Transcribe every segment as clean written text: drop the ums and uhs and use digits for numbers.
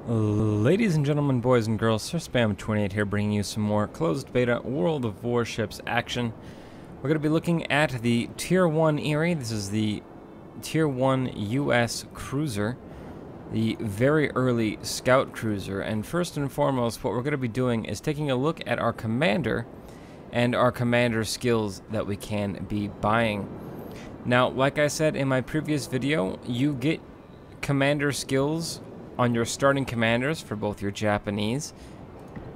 Ladies and gentlemen, boys and girls, Sir Spam28 here, bringing you some more closed beta World of Warships action. We're going to be looking at the Tier 1 Erie. This is the Tier 1 US cruiser, the very early scout cruiser. And first and foremost, what we're going to be doing is taking a look at our commander and our commander skills that we can be buying. Now, like I said in my previous video, you get commander skills on your starting commanders for both your Japanese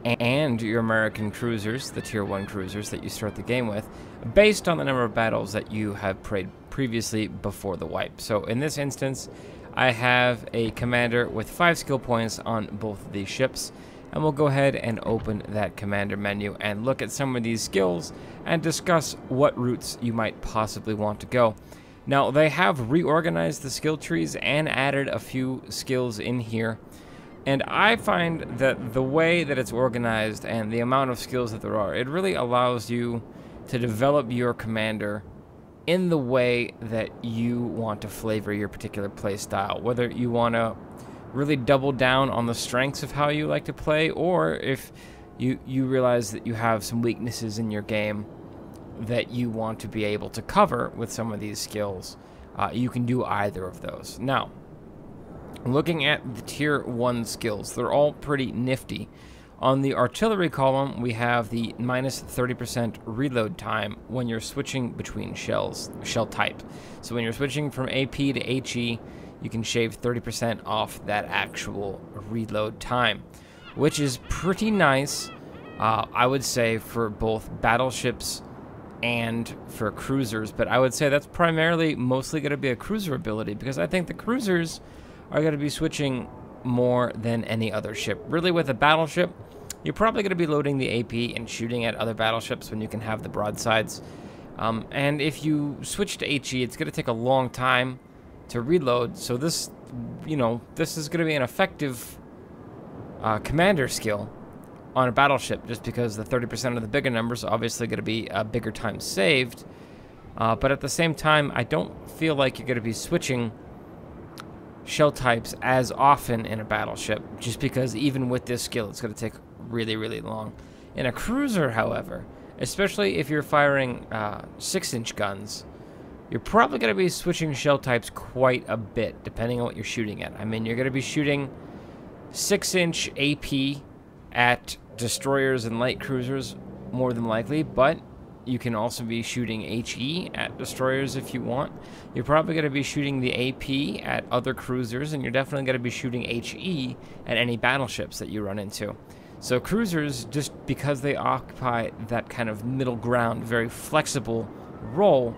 and your American cruisers, the Tier 1 cruisers that you start the game with, based on the number of battles that you have played previously before the wipe. So in this instance, I have a commander with 5 skill points on both of these ships, and we'll go ahead and open that commander menu and look at some of these skills and discuss what routes you might possibly want to go. Now, they have reorganized the skill trees and added a few skills in here, and I find that the way that it's organized and the amount of skills that there are, it really allows you to develop your commander in the way that you want to flavor your particular play style, whether you want to really double down on the strengths of how you like to play, or if you realize that you have some weaknesses in your game that you want to be able to cover with some of these skills. You can do either of those. Now, looking at the Tier 1 skills, they're all pretty nifty. On the artillery column, we have the minus 30% reload time when you're switching between shell type. So when you're switching from AP to HE, you can shave 30% off that actual reload time, which is pretty nice, I would say, for both battleships and for cruisers, but I would say that's primarily mostly going to be a cruiser ability, because I think the cruisers are going to be switching more than any other ship. Really, with a battleship, you're probably going to be loading the AP and shooting at other battleships when you can have the broadsides. And if you switch to HE, it's going to take a long time to reload, so this, this is going to be an effective commander skill on a battleship, just because the 30% of the bigger numbers are obviously going to be a bigger time saved. But at the same time, I don't feel like you're going to be switching shell types as often in a battleship, just because even with this skill, it's going to take really, really long. In a cruiser, however, especially if you're firing 6-inch guns, you're probably going to be switching shell types quite a bit, depending on what you're shooting at. I mean, you're going to be shooting 6-inch AP at destroyers and light cruisers more than likely, but you can also be shooting HE at destroyers if you want. You're probably going to be shooting the AP at other cruisers, and you're definitely going to be shooting HE at any battleships that you run into. So cruisers, just because they occupy that kind of middle ground, very flexible role,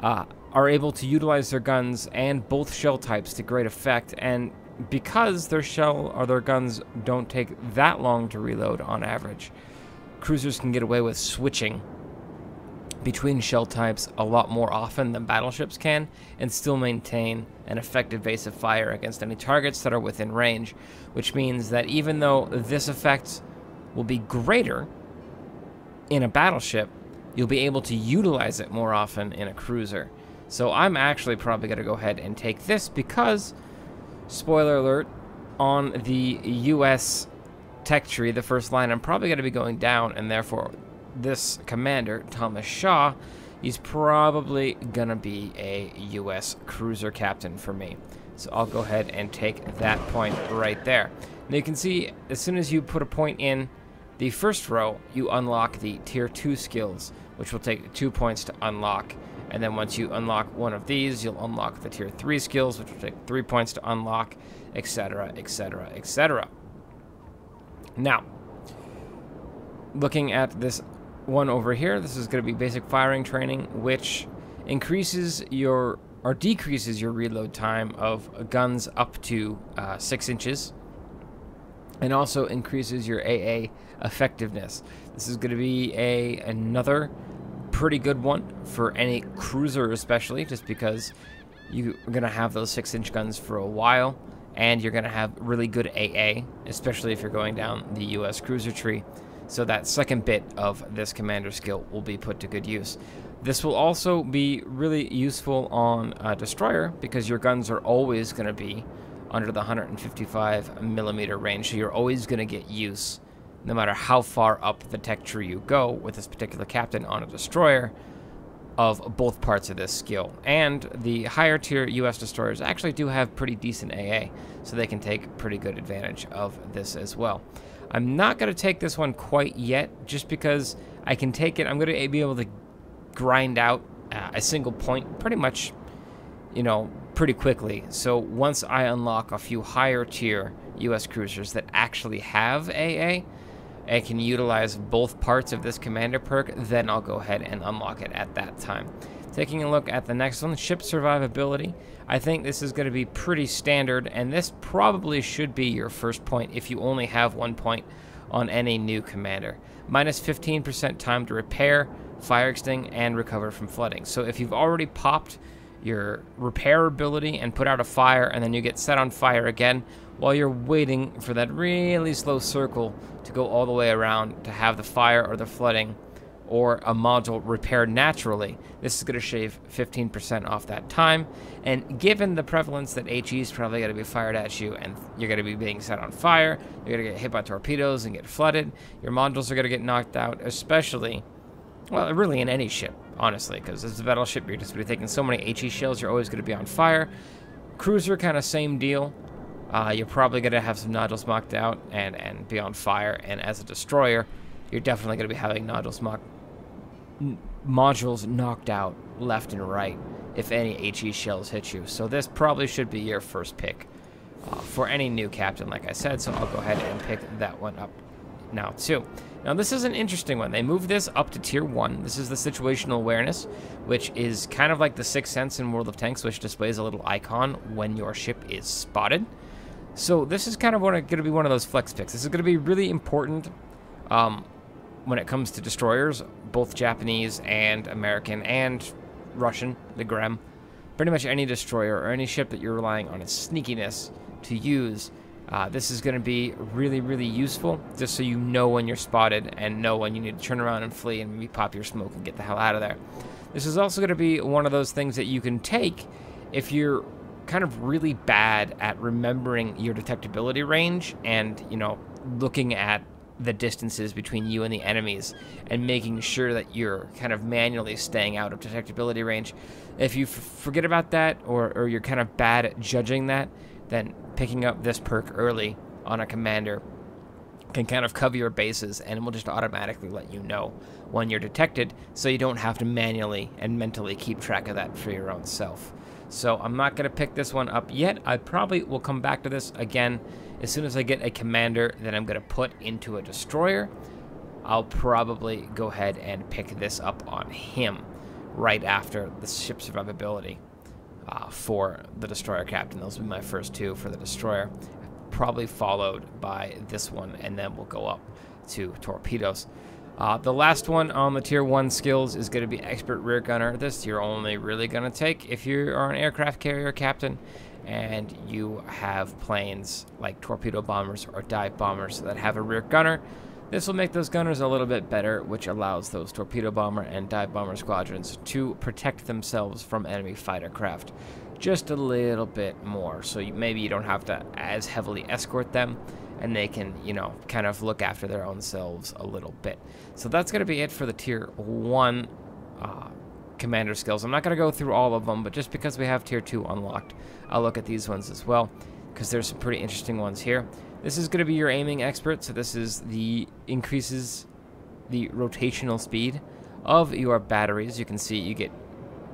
are able to utilize their guns and both shell types to great effect, and because their shell or their guns don't take that long to reload on average, cruisers can get away with switching between shell types a lot more often than battleships can, and still maintain an effective base of fire against any targets that are within range, which means that even though this effect will be greater in a battleship, you'll be able to utilize it more often in a cruiser. So I'm actually probably going to go ahead and take this because, spoiler alert, on the US tech tree, the first line, I'm probably going to be going down, and therefore this commander, Thomas Shaw, he's probably going to be a US cruiser captain for me. So I'll go ahead and take that point right there. Now you can see, as soon as you put a point in the first row, you unlock the Tier 2 skills, which will take 2 points to unlock. And then once you unlock one of these, you'll unlock the Tier 3 skills, which will take 3 points to unlock, etc., etc., etc. Now, looking at this one over here, this is going to be basic firing training, which increases your, or decreases your reload time of guns up to 6 inches, and also increases your AA effectiveness. This is going to be another pretty good one for any cruiser, especially, just because you're going to have those 6-inch guns for a while, and you're going to have really good AA, especially if you're going down the US cruiser tree. So that second bit of this commander skill will be put to good use. This will also be really useful on a destroyer, because your guns are always going to be under the 155 millimeter range. So you're always going to get use, no matter how far up the tech tree you go with this particular captain on a destroyer, of both parts of this skill. And the higher tier US destroyers actually do have pretty decent AA, so they can take pretty good advantage of this as well. I'm not going to take this one quite yet, just because I can take it. I'm going to be able to grind out a single point pretty much, you know, pretty quickly. So once I unlock a few higher tier US cruisers that actually have AA, I can utilize both parts of this commander perk, then I'll go ahead and unlock it at that time. Taking a look at the next one, ship survivability. I think this is going to be pretty standard, and this probably should be your first point if you only have 1 point on any new commander. Minus 15% time to repair, fire extinct, and recover from flooding. So if you've already popped your repair ability and put out a fire, and then you get set on fire again while you're waiting for that really slow circle to go all the way around to have the fire or the flooding or a module repaired naturally, this is going to shave 15% off that time. And given the prevalence that HE is probably going to be fired at you and you're going to be being set on fire, you're going to get hit by torpedoes and get flooded, your modules are going to get knocked out, especially, well, really in any ship, honestly, because as a battleship, you're just going to be taking so many HE shells, you're always going to be on fire. Cruiser, kind of same deal. You're probably going to have some nodules knocked out and be on fire. And as a destroyer, you're definitely going to be having modules knocked out left and right if any HE shells hit you. So this probably should be your first pick for any new captain, like I said. So I'll go ahead and pick that one up now too. Now this is an interesting one. They moved this up to tier 1. This is the situational awareness, which is kind of like the Sixth Sense in World of Tanks, which displays a little icon when your ship is spotted. So this is kind of going to be one of those flex picks. This is going to be really important when it comes to destroyers, both Japanese and American and Russian, the Grem. Pretty much any destroyer or any ship that you're relying on its sneakiness to use, this is going to be really, really useful, just so you know when you're spotted and know when you need to turn around and flee and maybe pop your smoke and get the hell out of there. This is also going to be one of those things that you can take if you're kind of really bad at remembering your detectability range and, you know, looking at the distances between you and the enemies and making sure that you're kind of manually staying out of detectability range. If you forget about that, or you're kind of bad at judging that, then picking up this perk early on a commander can kind of cover your bases, and it will just automatically let you know when you're detected, so you don't have to manually and mentally keep track of that for your own self. So I'm not going to pick this one up yet. I probably will come back to this again as soon as I get a commander that I'm going to put into a destroyer. I'll probably go ahead and pick this up on him right after the ship survivability for the destroyer captain. Those will be my first two for the destroyer, probably followed by this one, and then we'll go up to torpedoes. The last one on the tier 1 skills is going to be expert rear gunner. This you're only really going to take if you are an aircraft carrier captain and you have planes like torpedo bombers or dive bombers that have a rear gunner. This will make those gunners a little bit better, which allows those torpedo bomber and dive bomber squadrons to protect themselves from enemy fighter craft just a little bit more. So maybe you don't have to as heavily escort them, and they can, you know, kind of look after their own selves a little bit. So that's going to be it for the tier 1 commander skills. I'm not going to go through all of them, but just because we have tier 2 unlocked, I'll look at these ones as well, because there's some pretty interesting ones here. This is going to be your aiming expert, so this is increases the rotational speed of your batteries. You can see you get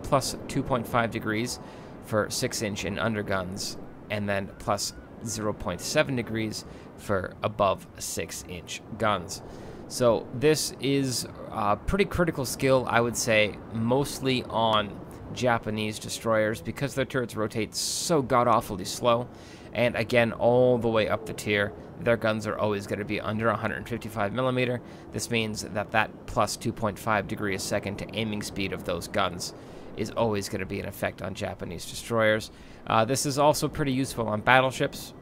plus 2.5 degrees for 6-inch and under guns, and then plus 0.7 degrees for above 6-inch guns. So this is a pretty critical skill, I would say, mostly on Japanese destroyers, because their turrets rotate so god-awfully slow. And again, all the way up the tier, their guns are always going to be under 155 millimeter. This means that that plus 2.5 degrees a second to aiming speed of those guns is always going to be an effect on Japanese destroyers. This is also pretty useful on battleships,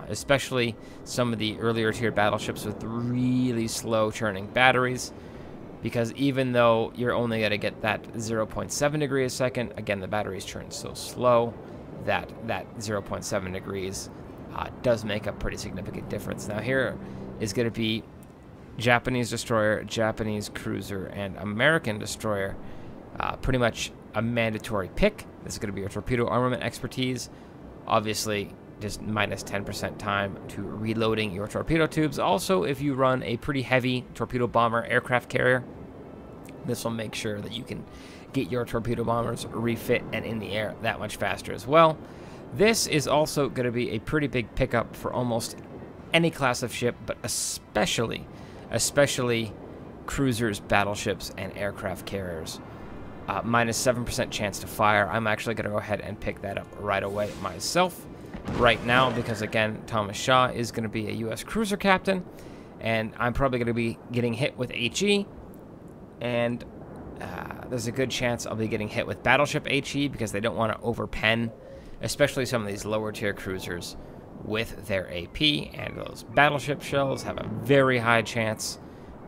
especially some of the earlier tier battleships with really slow churning batteries, because even though you're only going to get that 0.7 degrees a second, again, the batteries churn so slow that 0.7 degrees does make a pretty significant difference. Now here is going to be Japanese destroyer, Japanese cruiser, and American destroyer. Pretty much a mandatory pick. This is going to be your torpedo armament expertise. Obviously, just minus 10% time to reloading your torpedo tubes. Also, if you run a pretty heavy torpedo bomber aircraft carrier, this will make sure that you can get your torpedo bombers refit and in the air that much faster as well. This is also going to be a pretty big pickup for almost any class of ship, but especially cruisers, battleships, and aircraft carriers. Minus 7% chance to fire. I'm actually going to go ahead and pick that up right away myself right now because, again, Thomas Shaw is going to be a U.S. cruiser captain, and I'm probably going to be getting hit with HE, and there's a good chance I'll be getting hit with battleship HE because they don't want to overpen, especially some of these lower tier cruisers with their AP, and those battleship shells have a very high chance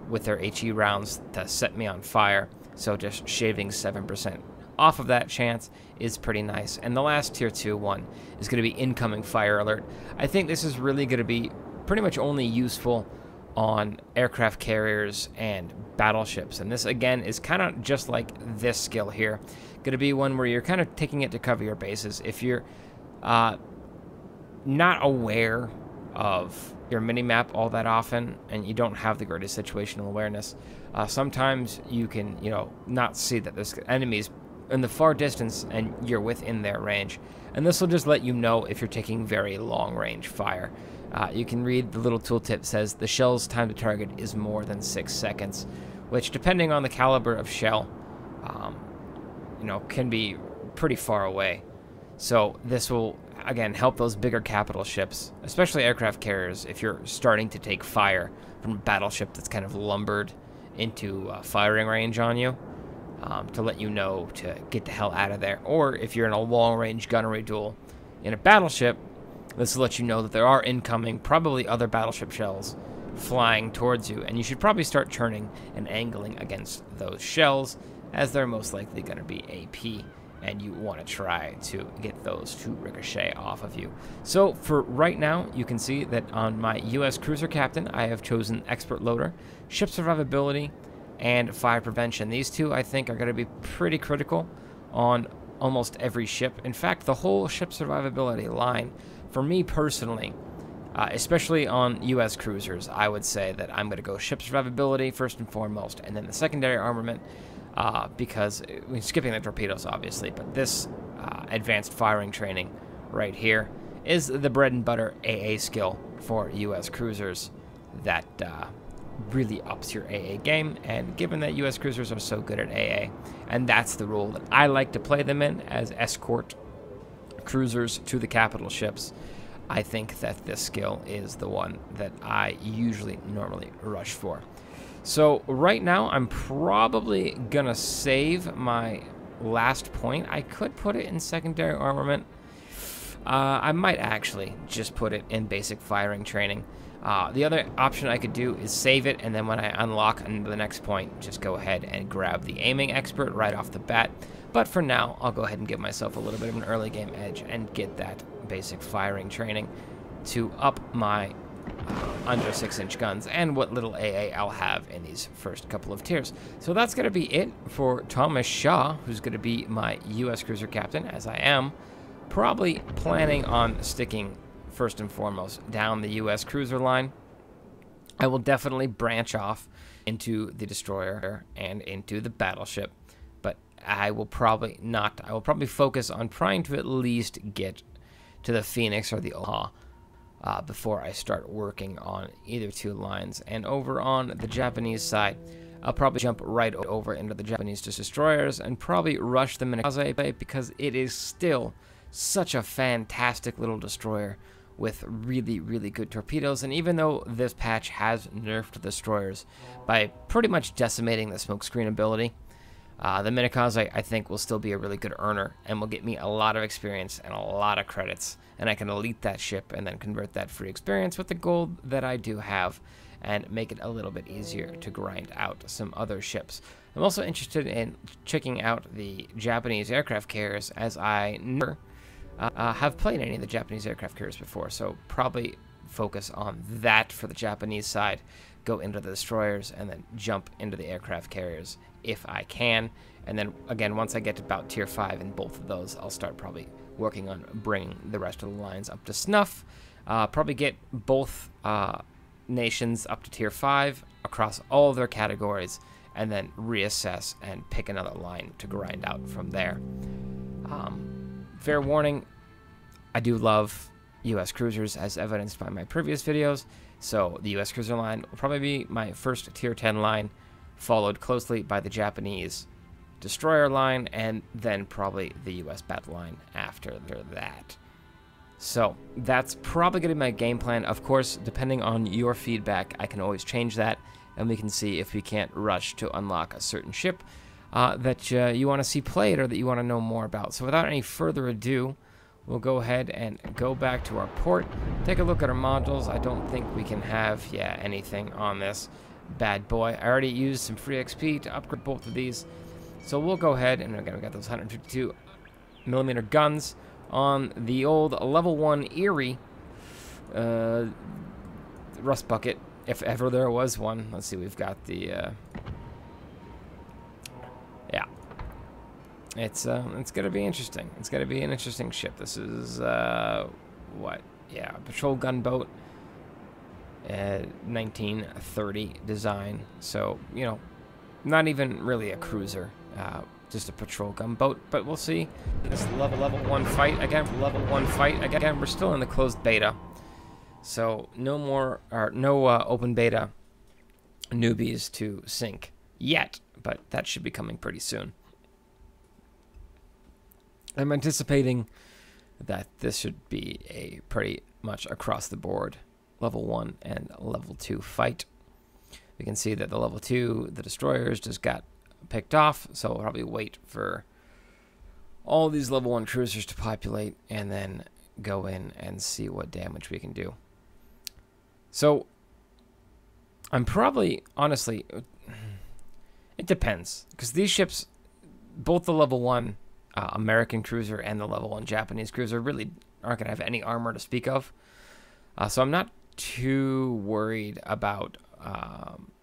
with their HE rounds to set me on fire. So just shaving 7% off of that chance is pretty nice. And the last tier 2 one is going to be incoming fire alert. I think this is really going to be pretty much only useful on aircraft carriers and battleships. And this, again, is kind of just like this skill here. Going to be one where you're kind of taking it to cover your bases. If you're not aware of your mini-map all that often and you don't have the greatest situational awareness, sometimes you can, not see that this enemy's in the far distance and you're within their range. And this will just let you know if you're taking very long-range fire. You can read the little tooltip says the shell's time to target is more than 6 seconds, which, depending on the caliber of shell, can be pretty far away. So this will, again, help those bigger capital ships, especially aircraft carriers, if you're starting to take fire from a battleship that's kind of lumbered into firing range on you, to let you know to get the hell out of there. Or if you're in a long-range gunnery duel in a battleship, this will let you know that there are incoming, probably other battleship shells flying towards you, and you should probably start turning and angling against those shells, as they're most likely going to be AP, and you want to try to get those to ricochet off of you. So for right now, you can see that on my U.S. cruiser captain, I have chosen expert loader, ship survivability, and fire prevention. These two, I think, are going to be pretty critical on almost every ship. In fact, the whole ship survivability line, for me personally, especially on U.S. cruisers, I would say that I'm going to go ship survivability first and foremost, and then the secondary armament, because we're skipping the torpedoes, obviously, but this advanced firing training right here is the bread and butter AA skill for U.S. cruisers that really ups your AA game. And given that U.S. cruisers are so good at AA, and that's the role that I like to play them in, as escort cruisers to the capital ships, I think that this skill is the one that I normally rush for. So right now, I'm probably gonna save my last point. I could put it in secondary armament. I might actually just put it in basic firing training. The other option I could do is save it, and then when I unlock the next point, just go ahead and grab the aiming expert right off the bat. But for now, I'll go ahead and give myself a little bit of an early game edge and get that basic firing training to up my under 6-inch guns and what little AA I'll have in these first couple of tiers. So that's going to be it for Thomas Shaw, who's going to be my U.S. cruiser captain, as I am probably planning on sticking first and foremost down the U.S. cruiser line. I will definitely branch off into the destroyer and into the battleship, but I will probably not. I will probably focus on trying to at least get to the Phoenix or the Omaha before I start working on either two lines. And over on the Japanese side, I'll probably jump right over into the Japanese destroyers and probably rush the Minakaze, because it is still such a fantastic little destroyer with really, really good torpedoes. And even though this patch has nerfed the destroyers by pretty much decimating the smokescreen ability, the Minakaze, I think, will still be a really good earner and will get me a lot of experience and a lot of credits. And I can elite that ship and then convert that free experience with the gold that I do have and make it a little bit easier to grind out some other ships. I'm also interested in checking out the Japanese aircraft carriers, as I never have played any of the Japanese aircraft carriers before, so probably focus on that for the Japanese side, go into the destroyers, and then jump into the aircraft carriers if I can. And then, again, once I get to about Tier 5 in both of those, I'll start probably working on bringing the rest of the lines up to snuff. Probably get both nations up to Tier 5 across all of their categories, and then reassess and pick another line to grind out from there. Fair warning, I do love U.S. cruisers, as evidenced by my previous videos, so the U.S. cruiser line will probably be my first Tier 10 line, followed closely by the Japanese destroyer line, and then probably the U.S. battle line after that. So that's probably going to be my game plan. Of course, depending on your feedback, I can always change that, and we can see if we can't rush to unlock a certain ship that you want to see played or that you want to know more about. So without any further ado, we'll go ahead and go back to our port, take a look at our modules. I don't think we can have, anything on this bad boy. I already used some free XP to upgrade both of these. So we'll go ahead, and again, we got those 152mm guns on the old level 1 Erie rust bucket, if ever there was one. Let's see, we've got the it's gonna be interesting. It's gonna be an interesting ship. This is what? Yeah, a patrol gunboat, 1930 design. So, you know, not even really a cruiser, just a patrol gunboat. But we'll see. This level 1 fight again. Level 1 fight again. We're still in the closed beta, so no more or no open beta newbies to sync yet. But that should be coming pretty soon. I'm anticipating that this should be a pretty much across the board level 1 and level 2 fight. We can see that the level 2, the destroyers, just got picked off, so we'll probably wait for all these level 1 cruisers to populate and then go in and see what damage we can do. So I'm probably, honestly, it depends, because these ships, both the level 1 American cruiser and the level 1 Japanese cruiser, really aren't going to have any armor to speak of. So I'm not too worried about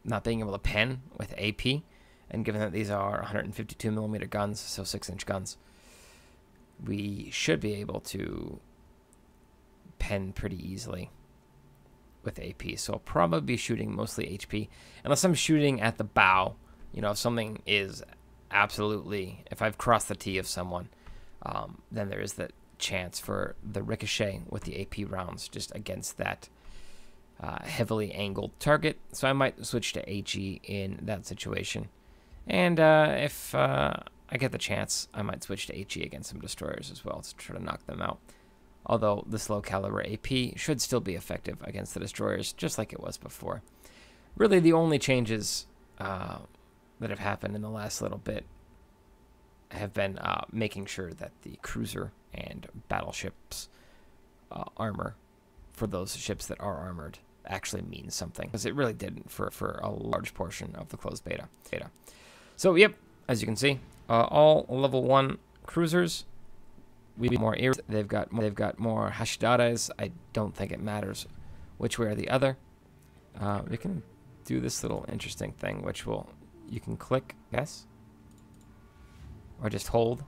not being able to pen with AP, and given that these are 152mm guns, so 6-inch guns, we should be able to pen pretty easily with AP. So I'll probably be shooting mostly HP, unless I'm shooting at the bow. You know, if something is absolutely, if I've crossed the T of someone, then there is the chance for the ricochet with the AP rounds just against that heavily angled target. So I might switch to HE in that situation. And if I get the chance, I might switch to HE against some destroyers as well to try to knock them out. Although this low caliber AP should still be effective against the destroyers, just like it was before. Really, the only changes that have happened in the last little bit have been making sure that the cruiser and battleships armor for those ships that are armored actually means something, because it really didn't for a large portion of the closed beta. So yep, as you can see, all level 1 cruisers, we have more Eries. They've got more Hashidares. I don't think it matters which way or the other. We can do this little interesting thing, which will, you can click yes, or just hold,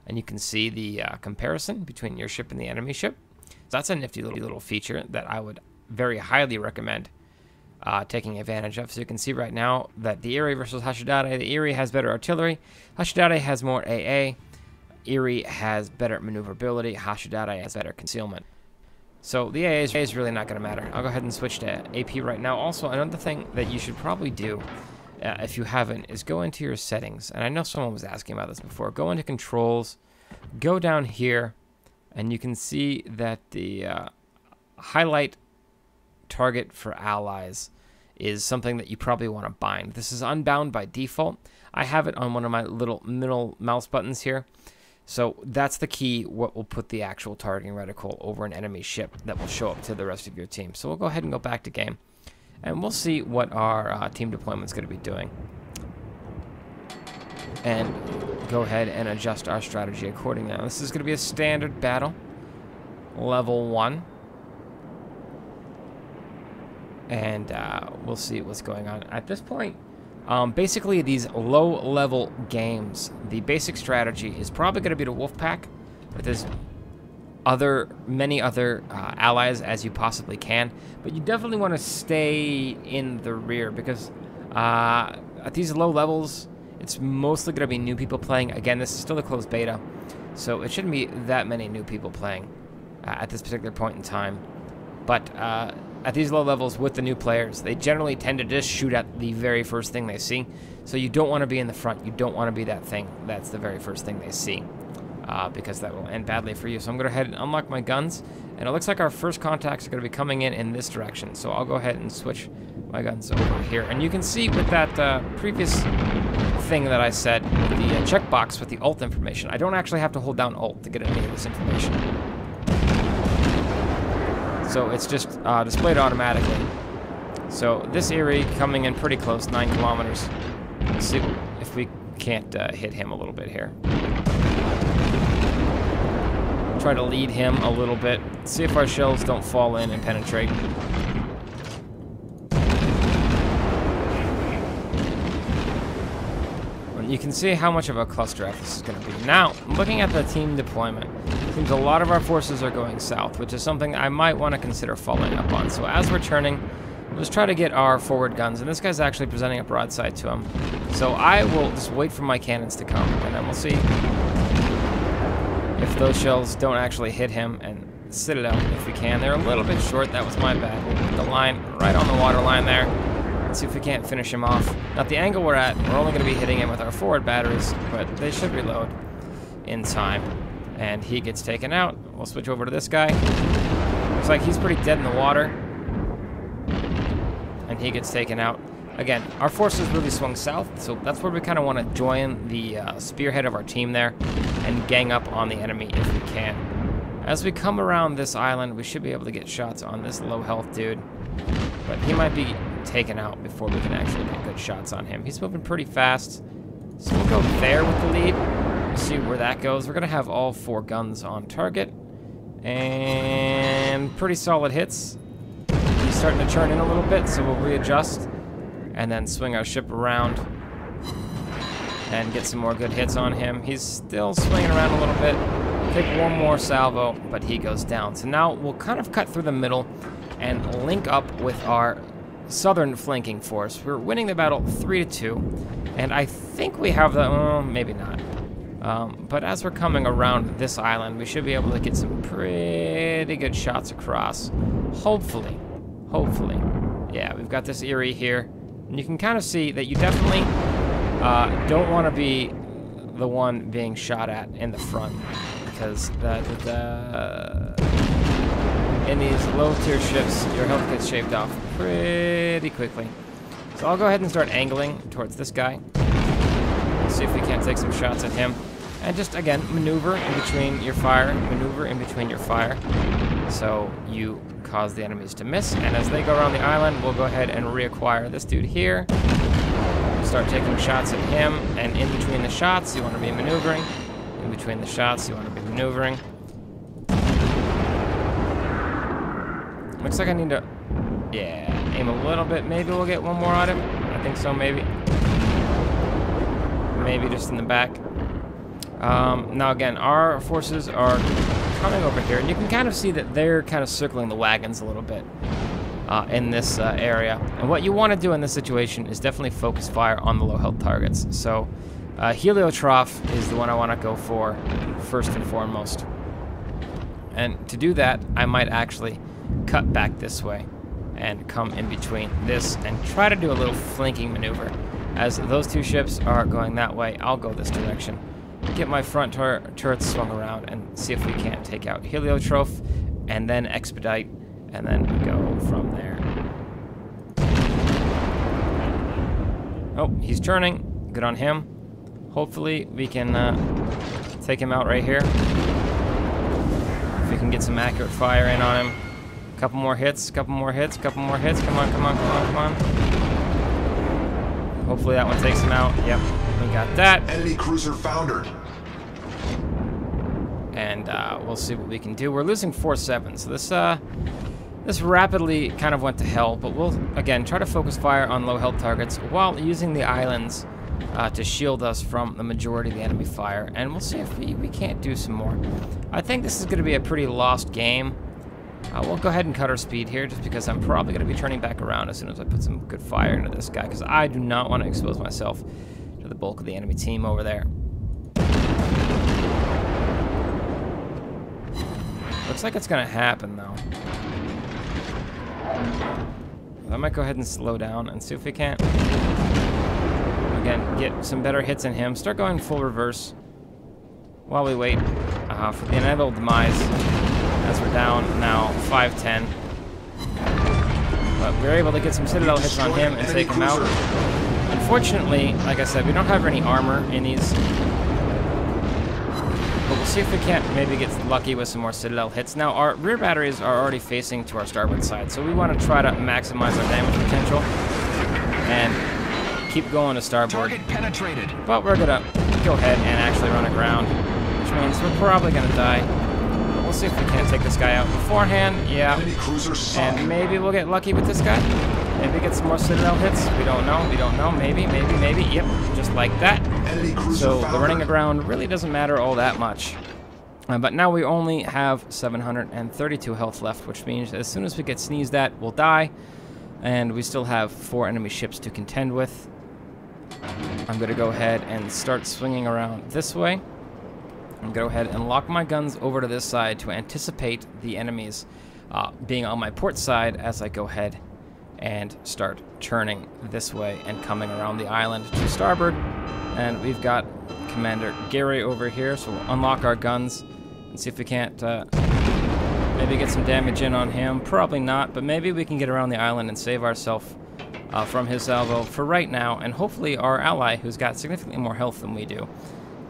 and you can see the comparison between your ship and the enemy ship. So that's a nifty little feature that I would very highly recommend taking advantage of. So you can see right now that the Erie versus Hashidate, the Erie has better artillery, Hashidate has more AA, Erie has better maneuverability, Hashidate has better concealment. So the AA is really not going to matter. I'll go ahead and switch to AP right now. Also, another thing that you should probably do, if you haven't, is go into your settings. And I know someone was asking about this before. Go into controls, go down here, and you can see that the highlight target for allies is something that you probably want to bind. This is unbound by default. I have it on one of my little middle mouse buttons here. So that's the key, what will put the actual targeting reticle over an enemy ship that will show up to the rest of your team. So we'll go ahead and go back to game, and we'll see what our team deployment is going to be doing. And go ahead and adjust our strategy accordingly. Now, this is going to be a standard battle. level 1. And we'll see what's going on. At this point, basically these low-level games, the basic strategy is probably going to be to wolf pack with as many other allies as you possibly can. But you definitely want to stay in the rear because at these low levels, it's mostly going to be new people playing. Again, this is still a closed beta, so it shouldn't be that many new people playing at this particular point in time. But at these low levels with the new players, they generally tend to just shoot at the very first thing they see. So you don't want to be in the front. You don't want to be that thing that's the very first thing they see, because that will end badly for you. So I'm going to go ahead and unlock my guns. And it looks like our first contacts are going to be coming in this direction. So I'll go ahead and switch my guns over here. And you can see with that previous thing that I said, the checkbox with the alt information, I don't actually have to hold down alt to get any of this information. So it's just displayed automatically. So this Erie coming in pretty close, 9 kilometers. Let's see if we can't hit him a little bit here. Try to lead him a little bit. See if our shells don't fall in and penetrate. You can see how much of a cluster F this is going to be. Now, looking at the team deployment, it seems a lot of our forces are going south, which is something I might want to consider following up on. So as we're turning, let's try to get our forward guns, and this guy's actually presenting a broadside to him. So I will just wait for my cannons to come, and then we'll see if those shells don't actually hit him and sit it out if we can. They're a little bit short. That was my bad. We'll put the line right on the water line there. Let's see if we can't finish him off. At the angle we're at, we're only going to be hitting him with our forward batteries, but they should reload in time. And he gets taken out. We'll switch over to this guy. Looks like he's pretty dead in the water. And he gets taken out. Again, our forces really swung south, so that's where we kind of want to join the spearhead of our team there and gang up on the enemy if we can. As we come around this island, we should be able to get shots on this low health dude. But he might be taken out before we can actually get good shots on him. He's moving pretty fast. So we'll go there with the lead. We'll see where that goes. We're going to have all 4 guns on target. And pretty solid hits. He's starting to turn in a little bit, so we'll readjust. And then swing our ship around. And get some more good hits on him. He's still swinging around a little bit. Take one more salvo, but he goes down. So now we'll kind of cut through the middle and link up with our southern flanking force. We're winning the battle 3-2, and I think we have the, maybe not. But as we're coming around this island, we should be able to get some pretty good shots across. Hopefully. Yeah, we've got this Erie here, and you can kind of see that you definitely don't want to be the one being shot at in the front, because in these low-tier ships, your health gets shaved off pretty quickly. So I'll go ahead and start angling towards this guy. Let's see if we can't take some shots at him. And just, again, maneuver in between your fire. So you cause the enemies to miss. And as they go around the island, we'll go ahead and reacquire this dude here. Start taking shots at him. And in between the shots, you want to be maneuvering. In between the shots, you want to be maneuvering. Looks like I need to, aim a little bit. Maybe we'll get one more on him. I think so, maybe. Maybe just in the back. Now again, our forces are coming over here, and you can kind of see that they're kind of circling the wagons a little bit in this area. And what you want to do in this situation is definitely focus fire on the low health targets. So Heliotroph is the one I want to go for first and foremost. And to do that, I might actually cut back this way and come in between this and try to do a little flanking maneuver. As those 2 ships are going that way, I'll go this direction. Get my front turrets swung around and see if we can't take out Heliotroph, and then expedite, and then go from there. Oh, he's turning. Good on him. Hopefully we can take him out right here. If we can get some accurate fire in on him. Couple more hits. Come on. Hopefully that one takes him out. Yep, we got that. Enemy cruiser foundered. and we'll see what we can do. We're losing 4-7, so this rapidly kind of went to hell, but we'll, again, try to focus fire on low health targets while using the islands to shield us from the majority of the enemy fire, and we'll see if we can't do some more. I think this is going to be a pretty lost game. We'll go ahead and cut our speed here, just because I'm probably going to be turning back around as soon as I put some good fire into this guy, because I do not want to expose myself to the bulk of the enemy team over there. Looks like it's going to happen, though. I might go ahead and slow down and see if we can't, again, get some better hits in him. Start going full reverse while we wait for the inevitable demise, as we're down now 5-10. But we're able to get some Citadel hits on him and take him out. Unfortunately, like I said, we don't have any armor in these. But we'll see if we can't maybe get lucky with some more Citadel hits. Now, our rear batteries are already facing to our starboard side, so we want to try to maximize our damage potential and keep going to starboard. Target penetrated. But we're going to go ahead and actually run aground, which means we're probably going to die. But we'll see if we can't take this guy out beforehand. Yeah. And maybe we'll get lucky with this guy. Maybe get some more Citadel hits. We don't know. We don't know. Maybe. Yep. Just like that. So the running aground really doesn't matter all that much. But now we only have 732 health left, which means as soon as we get sneezed at, we'll die. And we still have 4 enemy ships to contend with. I'm going to go ahead and start swinging around this way. I'm going to go ahead and lock my guns over to this side to anticipate the enemies being on my port side as I go ahead and start turning this way and coming around the island to starboard. And we've got Commander Gary over here, so we'll unlock our guns and see if we can't maybe get some damage in on him. Probably not, but maybe we can get around the island and save ourselves from his salvo for right now, and hopefully our ally, who's got significantly more health than we do,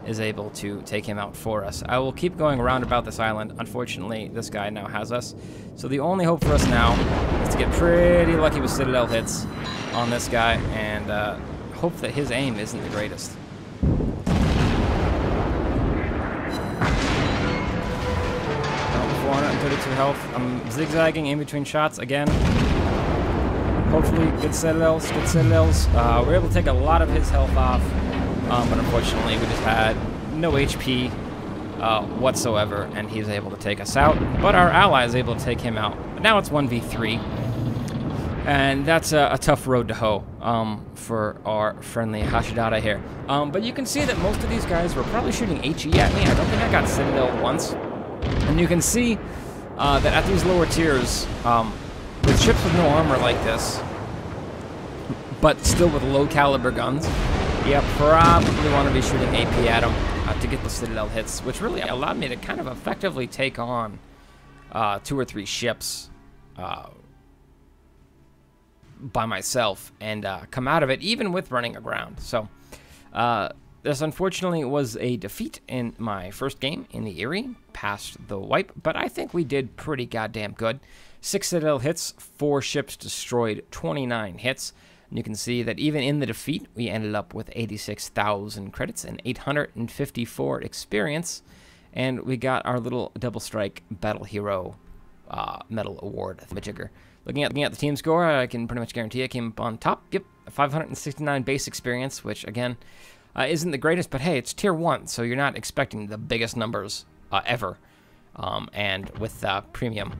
is able to take him out for us. I will keep going around about this island. Unfortunately, this guy now has us. So the only hope for us now is to get pretty lucky with Citadel hits on this guy and hope that his aim isn't the greatest. 432 health. I'm zigzagging in between shots again. Hopefully, good Citadels, good Citadels. We're able to take a lot of his health off. But unfortunately, we just had no HP whatsoever, and he's able to take us out. But our ally is able to take him out. But now it's 1v3, and that's a tough road to hoe for our friendly Hashidata here. But you can see that most of these guys were probably shooting HE at me. I don't think I got Citadel once. And you can see that at these lower tiers, with ships with no armor like this, but still with low caliber guns, you probably want to be shooting AP at them to get the Citadel hits, which really allowed me to kind of effectively take on 2 or 3 ships by myself and come out of it, even with running aground. So this unfortunately was a defeat in my first game in the Erie, past the wipe, but I think we did pretty goddamn good. 6 Citadel hits, 4 ships destroyed, 29 hits. And you can see that even in the defeat, we ended up with 86,000 credits and 854 experience. And we got our little Double Strike Battle Hero Medal Award thingamajigger. Looking at the team score, I can pretty much guarantee I came up on top. Yep, 569 base experience, which, again, isn't the greatest. But, hey, it's Tier 1, so you're not expecting the biggest numbers ever. And with Premium,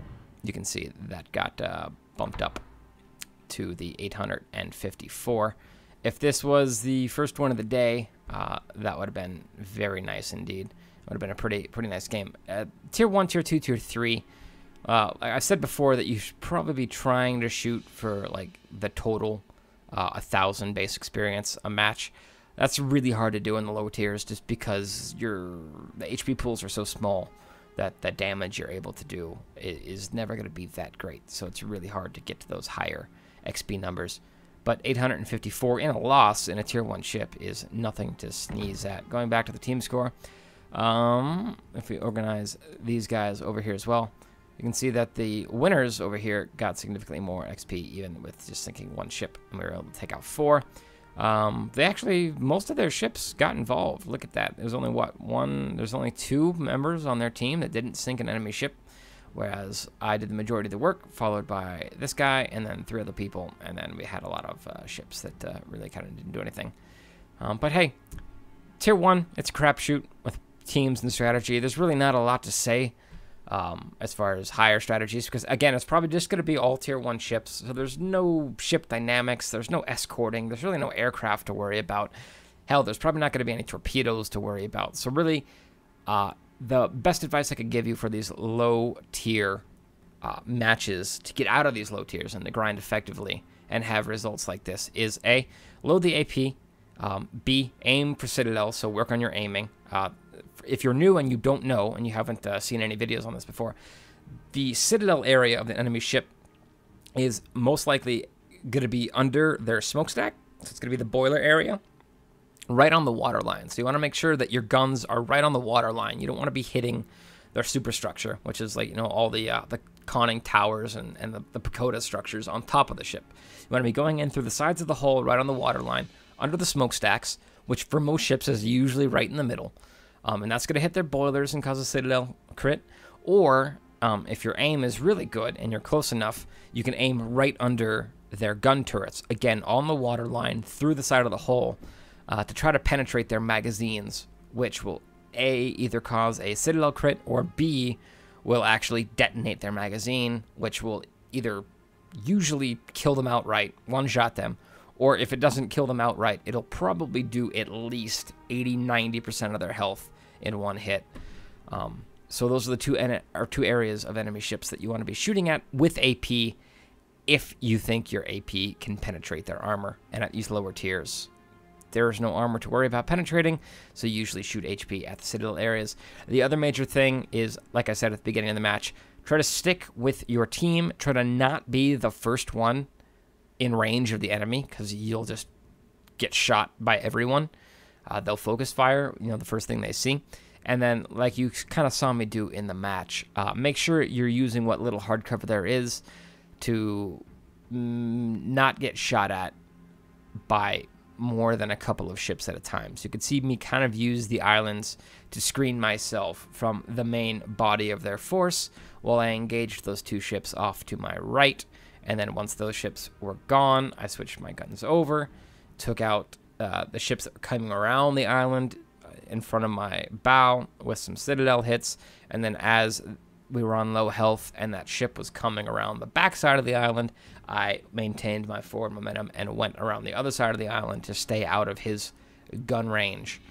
you can see that got bumped up to the 854. If this was the first one of the day, that would have been very nice indeed. It would have been a pretty nice game. Tier 1, Tier 2, Tier 3. I've said before that you should probably be trying to shoot for like the total 1,000 base experience a match. That's really hard to do in the low tiers just because the HP pools are so small that the damage you're able to do is never going to be that great. So it's really hard to get to those higher XP numbers. But 854 in a loss in a Tier 1 ship is nothing to sneeze at. Going back to the team score, if we organize these guys over here as well, you can see that the winners over here got significantly more XP, even with just sinking 1 ship, and we were able to take out 4. They actually, most of their ships got involved. Look at that. There's only, what, there's only 2 members on their team that didn't sink an enemy ship, whereas I did the majority of the work, followed by this guy, and then 3 other people, and then we had a lot of ships that really kind of didn't do anything. But hey, Tier 1, it's a crapshoot with teams and strategy. There's really not a lot to say as far as higher strategies, because again, it's probably just going to be all Tier 1 ships, so there's no ship dynamics, there's no escorting, there's really no aircraft to worry about. Hell, there's probably not going to be any torpedoes to worry about. So really, the best advice I could give you for these low tier matches, to get out of these low tiers and to grind effectively and have results like this, is A, load the AP, B, aim for Citadel, so work on your aiming. If you're new and you don't know, and you haven't seen any videos on this before, the Citadel area of the enemy ship is most likely going to be under their smokestack. So it's going to be the boiler area, right on the water line. So you want to make sure that your guns are right on the water line. You don't want to be hitting their superstructure, which is like, you know, all the conning towers and the pagoda structures on top of the ship. You want to be going in through the sides of the hull, right on the water line, under the smokestacks, which for most ships is usually right in the middle. And that's going to hit their boilers and cause a Citadel crit. Or if your aim is really good and you're close enough, you can aim right under their gun turrets. Again, on the water line, through the side of the hull, to try to penetrate their magazines, which will A, either cause a Citadel crit, or B, will actually detonate their magazine, which will either usually kill them outright, one-shot them, or if it doesn't kill them outright, it'll probably do at least 80-90% of their health in one hit. So those are the two areas of enemy ships that you want to be shooting at with AP, if you think your AP can penetrate their armor. And at these lower tiers, there is no armor to worry about penetrating, so you usually shoot HP at the Citadel areas. The other major thing is, like I said at the beginning of the match, try to stick with your team. Try to not be the first one in range of the enemy, because you'll just get shot by everyone. They'll focus fire, you know, the first thing they see. And then, like you kind of saw me do in the match, make sure you're using what little hard cover there is to not get shot at by more than a couple of ships at a time. So you could see me kind of use the islands to screen myself from the main body of their force while I engaged those 2 ships off to my right. And then once those ships were gone, I switched my guns over, took out the ships that were coming around the island in front of my bow with some Citadel hits. And then as we were on low health and that ship was coming around the backside of the island, I maintained my forward momentum and went around the other side of the island to stay out of his gun range.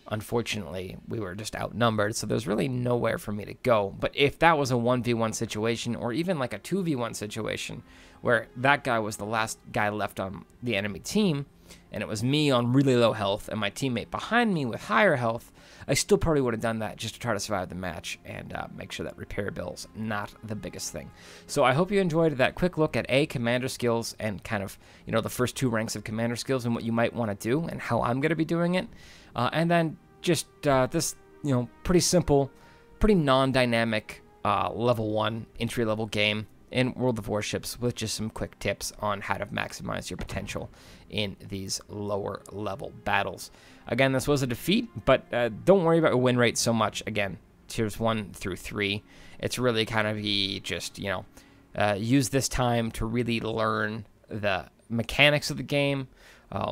Unfortunately, we were just outnumbered, so there's really nowhere for me to go. But if that was a 1v1 situation, or even like a 2v1 situation, where that guy was the last guy left on the enemy team, and it was me on really low health and my teammate behind me with higher health, I still probably would have done that just to try to survive the match and make sure that repair bill's not the biggest thing. So I hope you enjoyed that quick look at commander skills and kind of, you know, the first 2 ranks of commander skills and what you might want to do and how I'm going to be doing it. And then just this, you know, pretty simple, pretty non-dynamic level 1 entry-level game in World of Warships with just some quick tips on how to maximize your potential in these lower level battles. Again, this was a defeat, but don't worry about your win rate so much. Again, tiers 1 through 3, it's really kind of just, you know, use this time to really learn the mechanics of the game,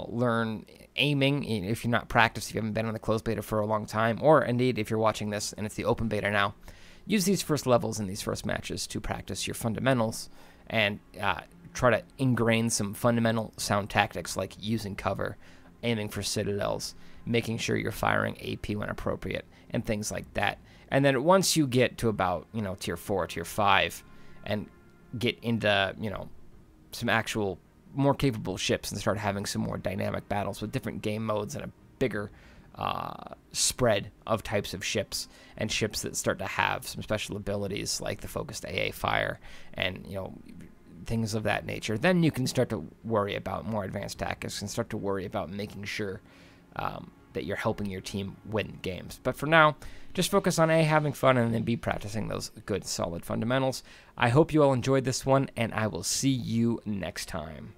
learn aiming if you're not practiced, if you haven't been on the closed beta for a long time, or indeed if you're watching this and it's the open beta now. Use these first levels in these first matches to practice your fundamentals and try to ingrain some fundamental sound tactics like using cover, aiming for citadels, making sure you're firing AP when appropriate, and things like that. And then once you get to about, you know, tier 4, tier 5, and get into, you know, some actual more capable ships and start having some more dynamic battles with different game modes and a bigger spread of types of ships, and ships that start to have some special abilities like the focused AA fire and, you know, things of that nature, then you can start to worry about more advanced tactics and start to worry about making sure that you're helping your team win games. But for now, just focus on A, having fun, and then B, practicing those good solid fundamentals. I hope you all enjoyed this one, and I will see you next time.